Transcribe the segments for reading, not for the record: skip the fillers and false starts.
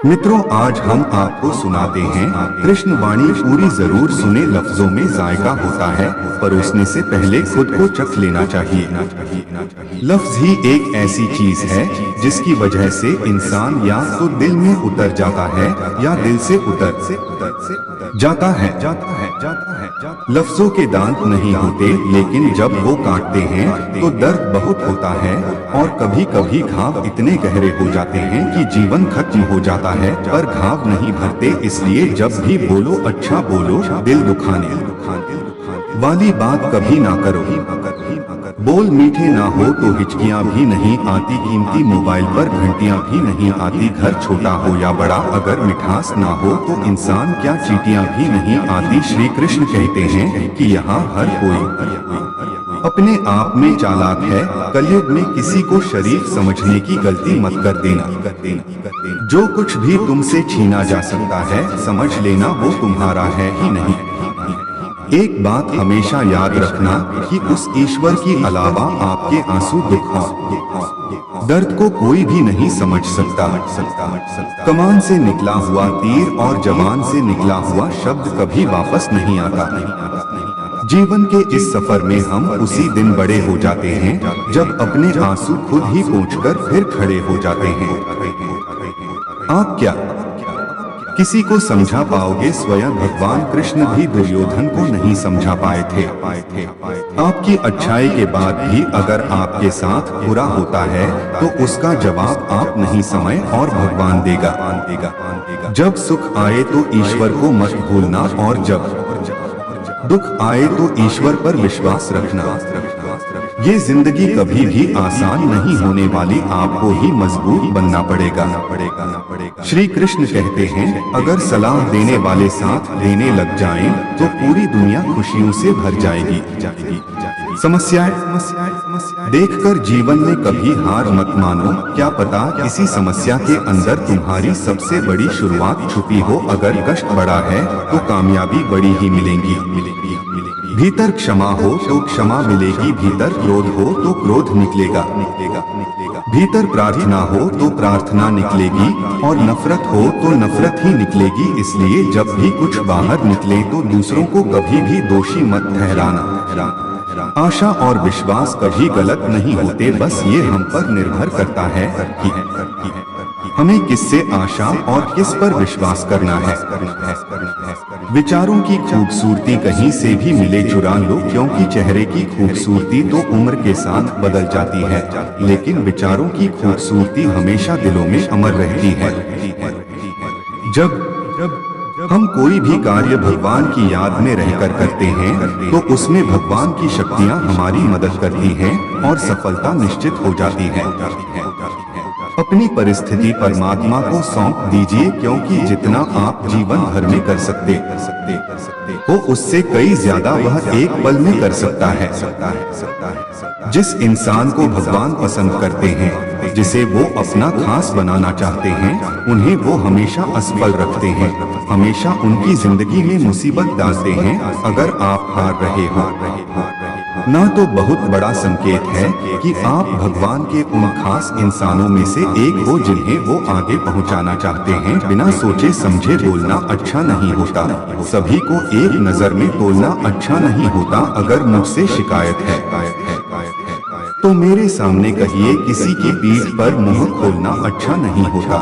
मित्रों, आज हम आपको सुनाते हैं कृष्ण वाणी। पूरी जरूर सुने। लफ्जों में जायका होता है, परोसने से पहले खुद को चख लेना चाहिए। लफ्ज ही एक ऐसी चीज है जिसकी वजह से इंसान या तो दिल में उतर जाता है या दिल से उतर जाता है। लफ्जों के दांत नहीं होते, लेकिन जब वो काटते हैं तो दर्द बहुत होता है और कभी कभी घाव इतने गहरे हो जाते हैं कि जीवन खत्म हो जाता है, पर घाव नहीं भरते। इसलिए जब भी बोलो अच्छा बोलो, दिल दुखाने वाली बात कभी ना करो। बोल मीठे ना हो तो हिचकियां भी नहीं आती, कीमती मोबाइल पर घंटियां भी नहीं आती। घर छोटा हो या बड़ा, अगर मिठास ना हो तो इंसान क्या चींटियां भी नहीं आती। श्री कृष्ण कहते हैं कि यहाँ हर कोई अपने आप में चालाक है। कलयुग में किसी को शरीफ समझने की गलती मत कर देना। जो कुछ भी तुमसे छीना जा सकता है, समझ लेना वो तुम्हारा है ही नहीं। एक बात हमेशा याद रखना कि उस ईश्वर की अलावा आपके आंसू, दुख और दर्द को कोई भी नहीं समझ सकता। कमान से निकला हुआ तीर और जबान से निकला हुआ शब्द कभी वापस नहीं आता। जीवन के इस सफर में हम उसी दिन बड़े हो जाते हैं जब अपने आंसू खुद ही पोंछकर फिर खड़े हो जाते हैं। आप क्या किसी को समझा पाओगे? स्वयं भगवान कृष्ण भी दुर्योधन को नहीं समझा पाए थे। आपकी अच्छाई के बाद भी अगर आपके साथ बुरा होता है तो उसका जवाब आप नहीं, समय और भगवान देगा। जब सुख आए तो ईश्वर को मत भूलना, और जब दुख आए तो ईश्वर पर विश्वास रखना। ये जिंदगी कभी भी आसान नहीं होने वाली, आपको ही मजबूत बनना पड़ेगा। श्री कृष्ण कहते हैं, अगर सलाह देने वाले साथ देने लग जाएं, तो पूरी दुनिया खुशियों से भर जाएगी। समस्याएं देखकर जीवन में कभी हार मत मानो। क्या पता किसी समस्या के अंदर तुम्हारी सबसे बड़ी शुरुआत छुपी हो। अगर कष्ट बड़ा है तो कामयाबी बड़ी ही मिलेगी। भीतर क्षमा हो तो क्षमा मिलेगी, भीतर क्रोध हो तो क्रोध निकलेगा। भीतर प्रार्थना हो तो प्रार्थना निकलेगी, और नफरत हो तो नफरत ही निकलेगी। इसलिए जब भी कुछ बाहर निकले तो दूसरों को कभी भी दोषी मत ठहराना। आशा और विश्वास कभी गलत नहीं होते, बस ये हम पर निर्भर करता है कि हमें किससे आशा और किस पर विश्वास करना है। विचारों की खूबसूरती कहीं से भी मिले चुरा लो, क्योंकि चेहरे की खूबसूरती तो उम्र के साथ बदल जाती है, लेकिन विचारों की खूबसूरती हमेशा दिलों में अमर रहती है। जब हम कोई भी कार्य भगवान की याद में रहकर करते हैं तो उसमें भगवान की शक्तियां हमारी मदद करती हैं और सफलता निश्चित हो जाती है। अपनी परिस्थिति परमात्मा को सौंप दीजिए, क्योंकि जितना आप जीवन भर में कर सकते हो उससे कई ज्यादा वह एक पल में कर सकता है। जिस इंसान को भगवान पसंद करते हैं, जिसे वो अपना खास बनाना चाहते हैं, उन्हें वो हमेशा असफल रखते हैं, हमेशा उनकी जिंदगी में मुसीबत डालते हैं। अगर आप हार रहे हो ना, तो बहुत बड़ा संकेत है कि आप भगवान के उन खास इंसानों में से एक हो जिन्हें वो आगे पहुंचाना चाहते हैं। बिना सोचे समझे बोलना अच्छा नहीं होता, सभी को एक नजर में तोलना अच्छा नहीं होता। अगर मुझसे शिकायत है तो मेरे सामने कहिए, किसी की पीठ पर मुंह खोलना अच्छा नहीं होता।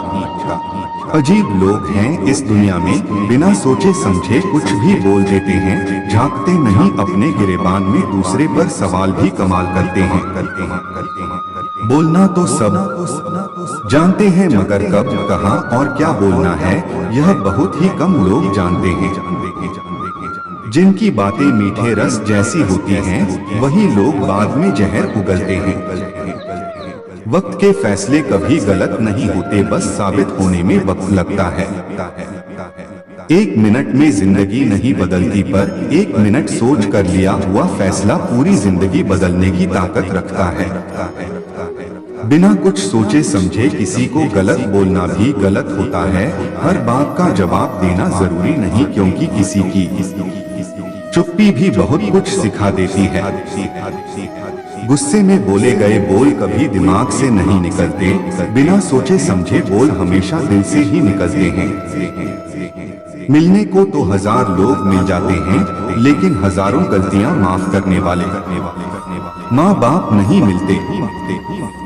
अजीब लोग हैं इस दुनिया में, बिना सोचे समझे कुछ भी बोल देते हैं, झांकते नहीं अपने गिरेबान में, दूसरे पर सवाल भी कमाल करते हैं। बोलना तो सब जानते हैं, मगर कब, कहाँ और क्या बोलना है यह बहुत ही कम लोग जानते हैं। जिनकी बातें मीठे रस जैसी होती हैं, वही लोग बाद में जहर उगलते हैं। वक्त के फैसले कभी गलत नहीं होते, बस साबित होने में वक्त लगता है। एक मिनट में जिंदगी नहीं बदलती, पर एक मिनट सोच कर लिया हुआ फैसला पूरी जिंदगी बदलने की ताकत रखता है। बिना कुछ सोचे समझे किसी को गलत बोलना भी गलत होता है। हर बात का जवाब देना जरूरी नहीं, क्योंकि किसी की चुप्पी भी बहुत कुछ सिखा देती है। गुस्से में बोले गए बोल कभी दिमाग से नहीं निकलते, बिना सोचे समझे बोल हमेशा दिल से ही निकलते हैं। मिलने को तो 1000 लोग मिल जाते हैं, लेकिन हजारों गलतियां माफ करने वाले माँ बाप नहीं मिलते।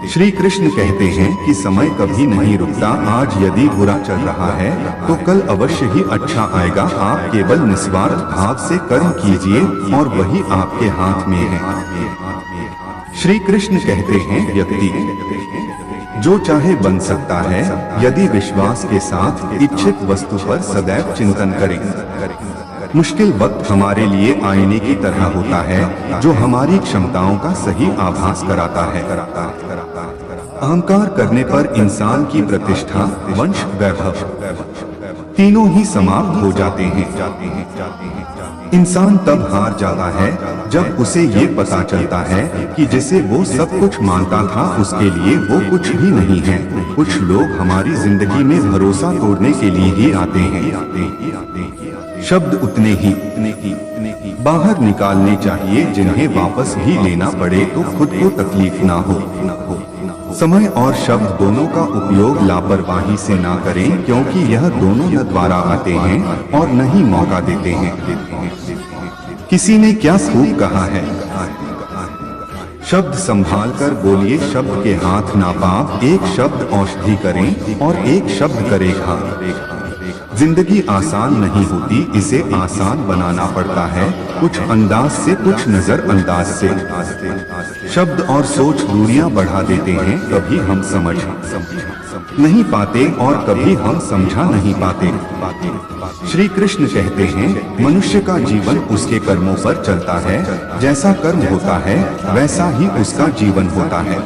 श्री कृष्ण कहते हैं कि समय कभी नहीं रुकता। आज यदि बुरा चल रहा है तो कल अवश्य ही अच्छा आएगा। आप केवल निस्वार्थ भाव से कर्म कीजिए और वही आपके हाथ में है। श्री कृष्ण कहते हैं व्यक्ति जो चाहे बन सकता है यदि विश्वास के साथ इच्छित वस्तु पर सदैव चिंतन करें। मुश्किल वक्त हमारे लिए आईने की तरह होता है जो हमारी क्षमताओं का सही आभास कराता है। अहंकार करने पर इंसान की प्रतिष्ठा, वंश, वैभव तीनों ही समाप्त हो जाते हैं। इंसान तब हार जाता है जब उसे ये पता चलता है कि जिसे वो सब कुछ मानता था उसके लिए वो कुछ भी नहीं है। कुछ लोग हमारी जिंदगी में भरोसा तोड़ने के लिए ही आते हैं। शब्द उतने ही बाहर निकालने चाहिए जिन्हें वापस भी लेना पड़े तो खुद को तकलीफ ना हो। समय और शब्द दोनों का उपयोग लापरवाही से ना करें, क्योंकि यह दोनों न द्वारा आते हैं और न ही मौका देते हैं। किसी ने क्या खूब कहा है, शब्द संभाल कर बोलिए, शब्द के हाथ ना पाप। एक शब्द औषधि करें और एक शब्द करे घाव। जिंदगी आसान नहीं होती, इसे आसान बनाना पड़ता है, कुछ अंदाज से, कुछ नजर अंदाज से। शब्द और सोच दूरियां बढ़ा देते हैं। कभी हम समझ नहीं पाते और कभी हम समझा नहीं पाते। श्री कृष्ण कहते हैं मनुष्य का जीवन उसके कर्मों पर चलता है। जैसा कर्म होता है वैसा ही उसका जीवन होता है।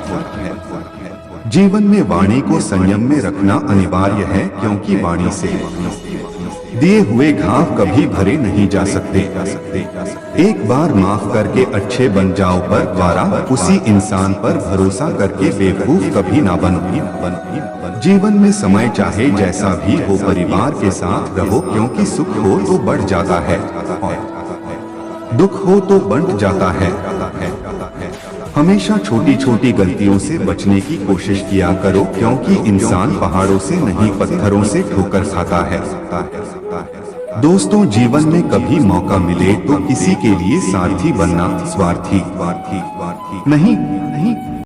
जीवन में वाणी को संयम में रखना अनिवार्य है, क्योंकि वाणी से दिए हुए घाव कभी भरे नहीं जा सकते। एक बार माफ करके अच्छे बन जाओ पर द्वारा उसी इंसान पर भरोसा करके बेवकूफ कभी ना बनो। जीवन में समय चाहे जैसा भी हो परिवार के साथ रहो, क्योंकि सुख हो तो बढ़ जाता है और दुख हो तो बंट जाता है। हमेशा छोटी छोटी गलतियों से बचने की कोशिश किया करो, क्योंकि इंसान पहाड़ों से नहीं पत्थरों से ठोकर खाता है। दोस्तों, जीवन में कभी मौका मिले तो किसी के लिए सारथी बनना, स्वार्थी नहीं।